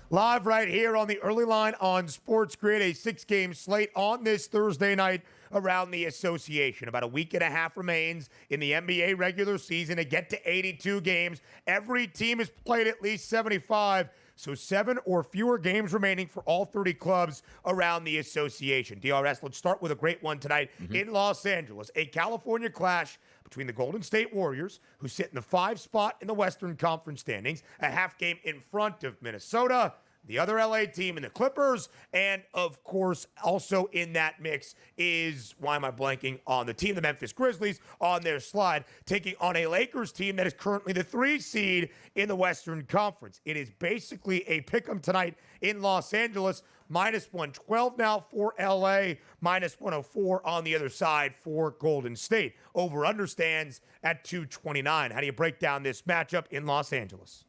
Live right here on the early line on SportsGrid, a 6-game slate on this Thursday night around the association. About a week and a half remains in the NBA regular season to get to 82 games. Every team has played at least 75, so 7 or fewer games remaining for all 30 clubs around the association. DRS, let's start with a great one tonight in Los Angeles. A California clash between the Golden State Warriors, who sit in the 5 spot in the Western Conference standings, a half game in front of Minnesota, the other LA team, and the Clippers. And of course, also in that mix is, why am I blanking on the team, the Memphis Grizzlies, on their slide, taking on a Lakers team that is currently the 3 seed in the Western Conference. It is basically a pick'em tonight in Los Angeles. Minus 112 now for LA, minus 104 on the other side for Golden State. Over-under stands at 229. How do you break down this matchup in Los Angeles?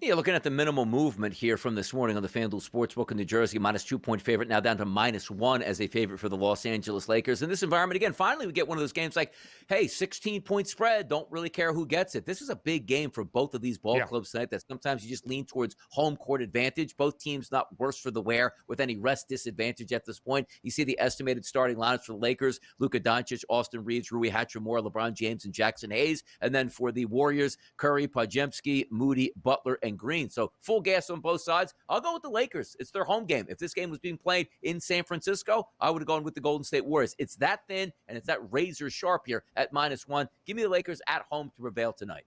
Yeah, looking at the minimal movement here from this morning on the FanDuel Sportsbook in New Jersey, minus 2-point favorite, now down to minus 1 as a favorite for the Los Angeles Lakers. In this environment, again, finally we get one of those games like, hey, 16-point spread, don't really care who gets it. This is a big game for both of these ball clubs tonight that sometimes you just lean towards home court advantage. Both teams not worse for the wear with any rest disadvantage at this point. You see the estimated starting lineups for the Lakers: Luka Doncic, Austin Reeves, Rui Hachimura, LeBron James, and Jackson Hayes. And then for the Warriors, Curry, Podziemski, Moody, Butler, and Green. So full gas on both sides. I'll go with the Lakers. It's their home game. If this game was being played in San Francisco, I would have gone with the Golden State Warriors. It's that thin and it's that razor sharp here at minus 1. Give me the Lakers at home to prevail tonight.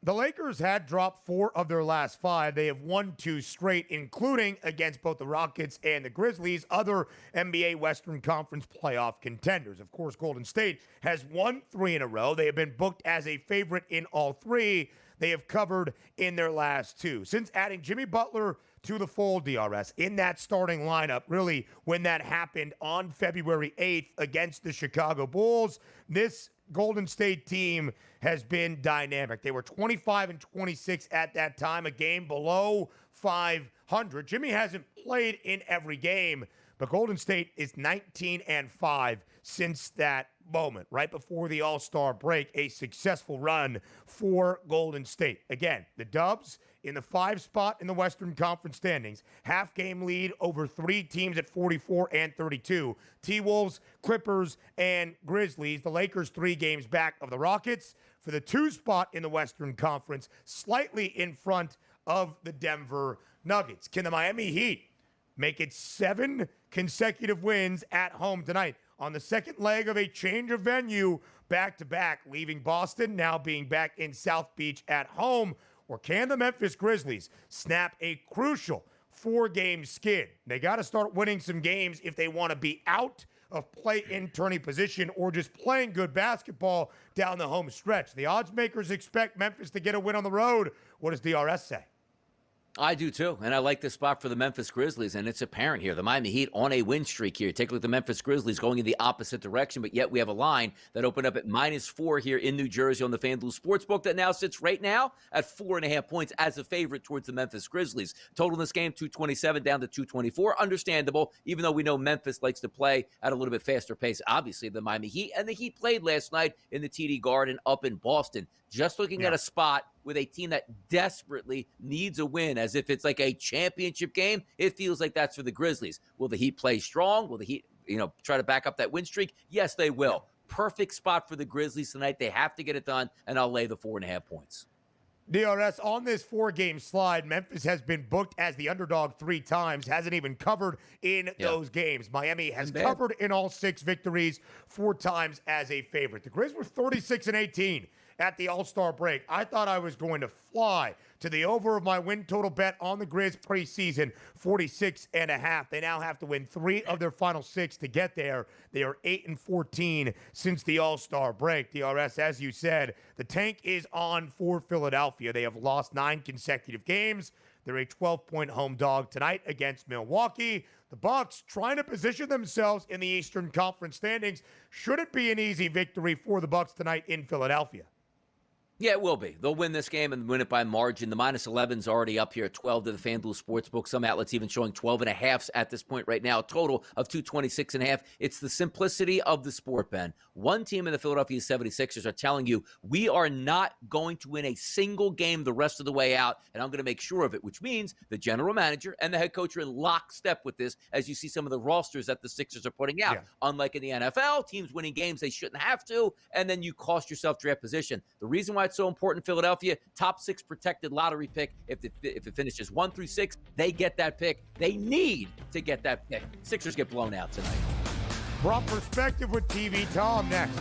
The Lakers had dropped 4 of their last 5. They have won 2 straight, including against both the Rockets and the Grizzlies, other NBA Western Conference playoff contenders. Of course, Golden State has won 3 in a row. They have been booked as a favorite in all 3. They have covered in their last 2. Since adding Jimmy Butler to the fold, DRS, in that starting lineup, really when that happened on February 8th against the Chicago Bulls, this Golden State team has been dynamic. They were 25-26 at that time, a game below 500. Jimmy hasn't played in every game, but Golden State is 19-5 since that moment, right before the All-Star break. A successful run for Golden State. Again, the Dubs in the 5 spot in the Western Conference standings. Half-game lead over 3 teams at 44-32. T-Wolves, Clippers, and Grizzlies. The Lakers 3 games back of the Rockets for the 2 spot in the Western Conference, slightly in front of the Denver Nuggets. Can the Miami Heat make it 7 consecutive wins at home tonight on the second leg of a change of venue back-to-back, leaving Boston, now being back in South Beach at home? Or can the Memphis Grizzlies snap a crucial 4-game skid? They got to start winning some games if they want to be out of play-in tourney position or just playing good basketball down the home stretch. The odds makers expect Memphis to get a win on the road. What does DRS say? I do too, and I like this spot for the Memphis Grizzlies, and it's apparent here. The Miami Heat on a win streak here. Take a look at the Memphis Grizzlies going in the opposite direction, but yet we have a line that opened up at -4 here in New Jersey on the FanDuel Sportsbook that now sits right now at 4.5 points as a favorite towards the Memphis Grizzlies. Total in this game, 227 down to 224. Understandable, even though we know Memphis likes to play at a little bit faster pace, obviously, the Miami Heat, and the Heat played last night in the TD Garden up in Boston. Just looking at a spot with a team that desperately needs a win, as if it's like a championship game, it feels like that's for the Grizzlies. Will the Heat play strong? Will the Heat, try to back up that win streak? Yes, they will. Perfect spot for the Grizzlies tonight. They have to get it done, and I'll lay the 4.5 points. DRS, on this 4-game slide, Memphis has been booked as the underdog 3 times, hasn't even covered in those games. Miami has covered in all 6 victories, 4 times as a favorite. The Grizz were 36-18 at the All-Star break. I thought I was going to fly to the over of my win total bet on the Grizz preseason, 46.5. They now have to win 3 of their final 6 to get there. They are 8-14 since the All-Star break. DRS, as you said, the tank is on for Philadelphia. They have lost 9 consecutive games. They're a 12-point home dog tonight against Milwaukee. The Bucks trying to position themselves in the Eastern Conference standings. Should it be an easy victory for the Bucks tonight in Philadelphia? Yeah, it will be. They'll win this game and win it by margin. The -11's already up here at 12 to the FanDuel Sportsbook. Some outlets even showing 12.5s at this point right now. A total of 226.5. It's the simplicity of the sport, Ben. One team in the Philadelphia 76ers are telling you, we are not going to win a single game the rest of the way out, and I'm going to make sure of it, which means the general manager and the head coach are in lockstep with this as you see some of the rosters that the Sixers are putting out. Yeah. Unlike in the NFL, teams winning games they shouldn't have to, and then you cost yourself draft position. The reason why it's so important, Philadelphia, top 6 protected lottery pick. If it finishes 1 through 6, they get that pick. They need to get that pick. Sixers get blown out tonight. Prop Perspective with TV Tom next.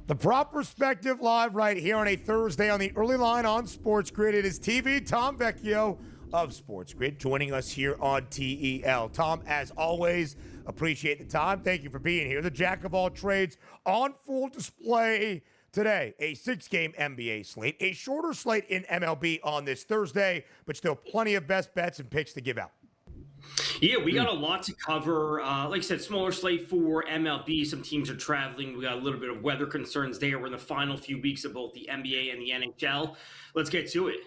The Prop Perspective live right here on a Thursday on the early line on SportsGrid. It is TV Tom Vecchio of SportsGrid joining us here on TEL. Tom, as always, appreciate the time. Thank you for being here. The jack of all trades on full display today. A 6-game NBA slate, a shorter slate in MLB on this Thursday, but still plenty of best bets and picks to give out. Yeah, we got a lot to cover. Like I said, smaller slate for MLB. Some teams are traveling. We got a little bit of weather concerns there. We're in the final few weeks of both the NBA and the NHL. Let's get to it.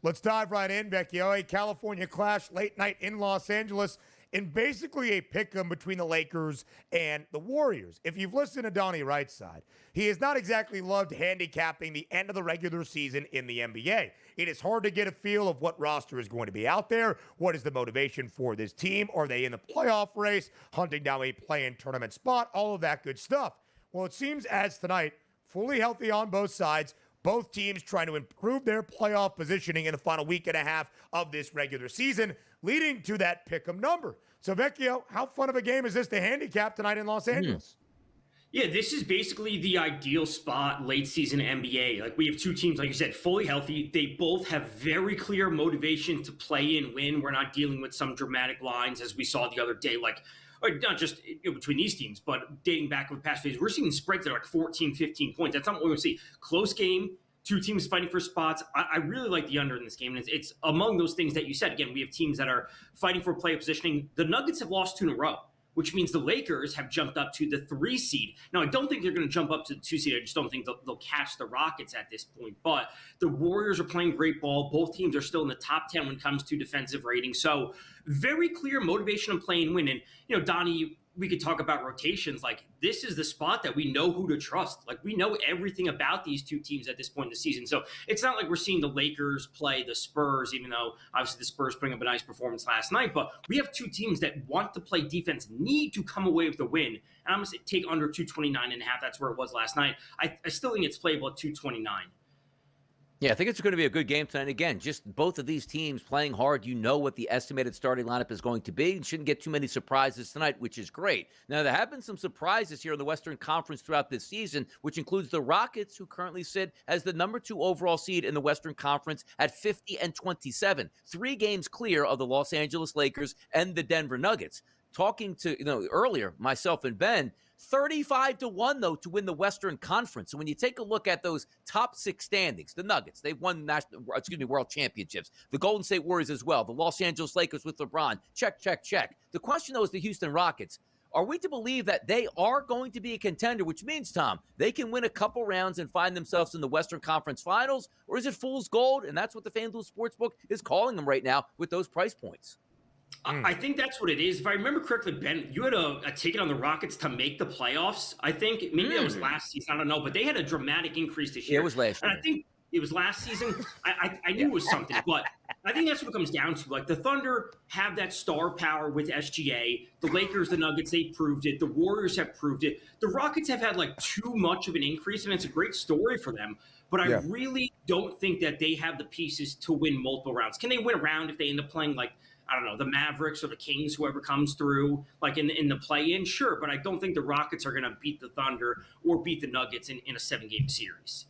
Let's dive right in, Vecchio. A California clash late night in Los Angeles in basically a pick'em between the Lakers and the Warriors. If you've listened to Donnie Wright's side, he has not exactly loved handicapping the end of the regular season in the NBA. It is hard to get a feel of what roster is going to be out there. What is the motivation for this team? Are they in the playoff race, hunting down a play-in tournament spot? All of that good stuff. Well, it seems as tonight, fully healthy on both sides, both teams trying to improve their playoff positioning in the final week and a half of this regular season, leading to that pick'em number. So, Vecchio, how fun of a game is this to handicap tonight in Los Angeles? Yeah, this is basically the ideal spot late season NBA. Like, we have two teams, like you said, fully healthy. They both have very clear motivation to play and win. We're not dealing with some dramatic lines as we saw the other day, like, or not just between these teams, but dating back over the past days. We're seeing spreads that are like 14, 15 points. That's not what we're going to see. Close game. Two teams fighting for spots. I really like the under in this game. And it's among those things that you said. Again, we have teams that are fighting for playoff positioning. The Nuggets have lost 2 in a row, which means the Lakers have jumped up to the 3 seed. Now, I don't think they're going to jump up to the 2 seed. I just don't think they'll catch the Rockets at this point. But the Warriors are playing great ball. Both teams are still in the top 10 when it comes to defensive rating. So very clear motivation of playing win. And, Donnie, we could talk about rotations. Like, this is the spot that we know who to trust. Like, we know everything about these two teams at this point in the season. So it's not like we're seeing the Lakers play the Spurs, even though obviously the Spurs putting up a nice performance last night. But we have two teams that want to play defense, need to come away with the win. And I'm going to take under 229.5. That's where it was last night. I still think it's playable at 229. Yeah, I think it's going to be a good game tonight. Again, just both of these teams playing hard. You know what the estimated starting lineup is going to be. You shouldn't get too many surprises tonight, which is great. Now, there have been some surprises here in the Western Conference throughout this season, which includes the Rockets, who currently sit as the number 2 overall seed in the Western Conference at 50-27, 3 games clear of the Los Angeles Lakers and the Denver Nuggets. Talking to, earlier, myself and Ben, 35-1, though, to win the Western Conference. So when you take a look at those top 6 standings, the Nuggets, they've won world championships. The Golden State Warriors as well. The Los Angeles Lakers with LeBron. Check, check, check. The question, though, is the Houston Rockets. Are we to believe that they are going to be a contender, which means, Tom, they can win a couple rounds and find themselves in the Western Conference Finals? Or is it fool's gold? And that's what the FanDuel Sportsbook is calling them right now with those price points. I think that's what it is. If I remember correctly, Ben, you had a ticket on the Rockets to make the playoffs. I think maybe that was last season. I don't know, but they had a dramatic increase this year. It was last year. And I think it was last season. I knew it was something, but I think that's what it comes down to. Like, the Thunder have that star power with SGA. The Lakers, the Nuggets, they've proved it. The Warriors have proved it. The Rockets have had like too much of an increase, and it's a great story for them. But I really don't think that they have the pieces to win multiple rounds. Can they win a round if they end up playing like, I don't know, the Mavericks or the Kings, whoever comes through, like in the play-in? Sure, but I don't think the Rockets are going to beat the Thunder or beat the Nuggets in a 7-game series.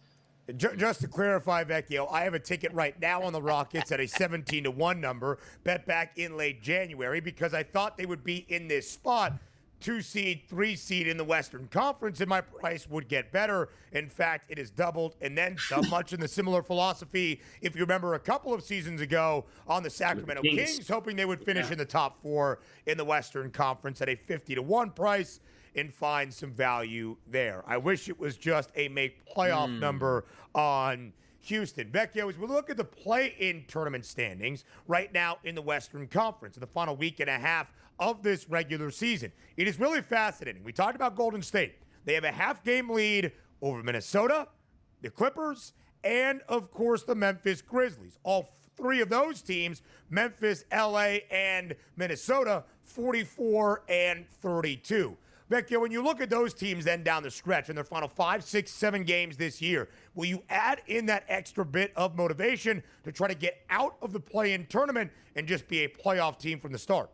Just to clarify, Vecchio, I have a ticket right now on the Rockets at a 17-1 number, bet back in late January, because I thought they would be in this spot. 2 seed, 3 seed in the Western Conference, and my price would get better. In fact, it has doubled, and then so much in the similar philosophy, if you remember a couple of seasons ago, on the Sacramento Kings, hoping they would finish in the top 4 in the Western Conference at a 50-1 price and find some value there. I wish it was just a make playoff number on Houston. Vecchio, as we look at the play-in tournament standings right now in the Western Conference, in the final week and a half of this regular season, it is really fascinating. We talked about Golden State. They have a half-game lead over Minnesota, the Clippers, and, of course, the Memphis Grizzlies. All three of those teams, Memphis, LA, and Minnesota, 44 and 32. Vecchio, when you look at those teams then down the stretch in their final 5, 6, 7 games this year, will you add in that extra bit of motivation to try to get out of the play-in tournament and just be a playoff team from the start?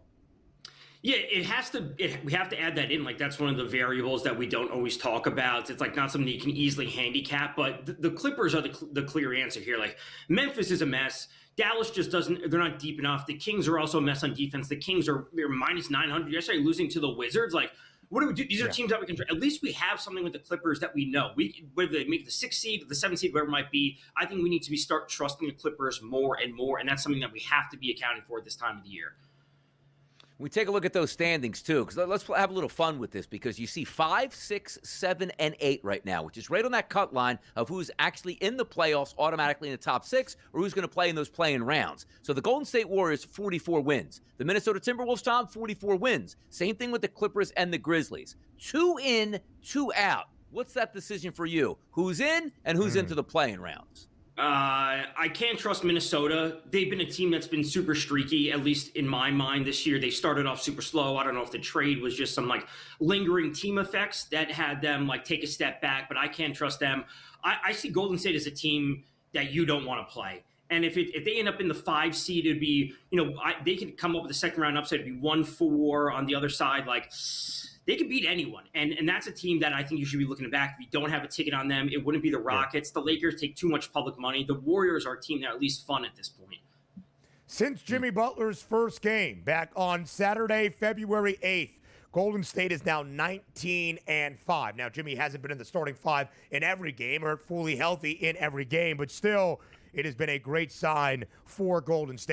Yeah, it has to. We have to add that in. Like, that's one of the variables that we don't always talk about. It's like not something you can easily handicap. But the Clippers are the clear answer here. Like, Memphis is a mess. Dallas just doesn't. They're not deep enough. The Kings are also a mess on defense. The Kings they're minus 900 yesterday, losing to the Wizards. Like, what do we do? These are teams that we can. At least we have something with the Clippers that we know. Whether they make the 6th seed, the 7th seed, whatever it might be. I think we need to start trusting the Clippers more and more, and that's something that we have to be accounting for at this time of the year. We take a look at those standings, too, because let's have a little fun with this, because you see 5, 6, 7, and 8 right now, which is right on that cut line of who's actually in the playoffs automatically in the top 6 or who's going to play in those play-in rounds. So the Golden State Warriors, 44 wins. The Minnesota Timberwolves, Tom, 44 wins. Same thing with the Clippers and the Grizzlies. 2 in, 2 out. What's that decision for you? Who's in and who's into the play-in rounds? I can't trust Minnesota. They've been a team that's been super streaky, at least in my mind this year. They started off super slow. I don't know if the trade was just some like lingering team effects that had them like take a step back, but I can't trust them. I see Golden State as a team that you don't want to play. And if they end up in the 5 seed, it'd be, they could come up with a second round upset. It'd be 1-4 on the other side. Like, they can beat anyone. And that's a team that I think you should be looking back. If you don't have a ticket on them, it wouldn't be the Rockets. The Lakers take too much public money. The Warriors are a team that are at least fun at this point. Since Jimmy Butler's first game back on Saturday, February 8th, Golden State is now 19-5. Now, Jimmy hasn't been in the starting 5 in every game or fully healthy in every game, but still, it has been a great sign for Golden State.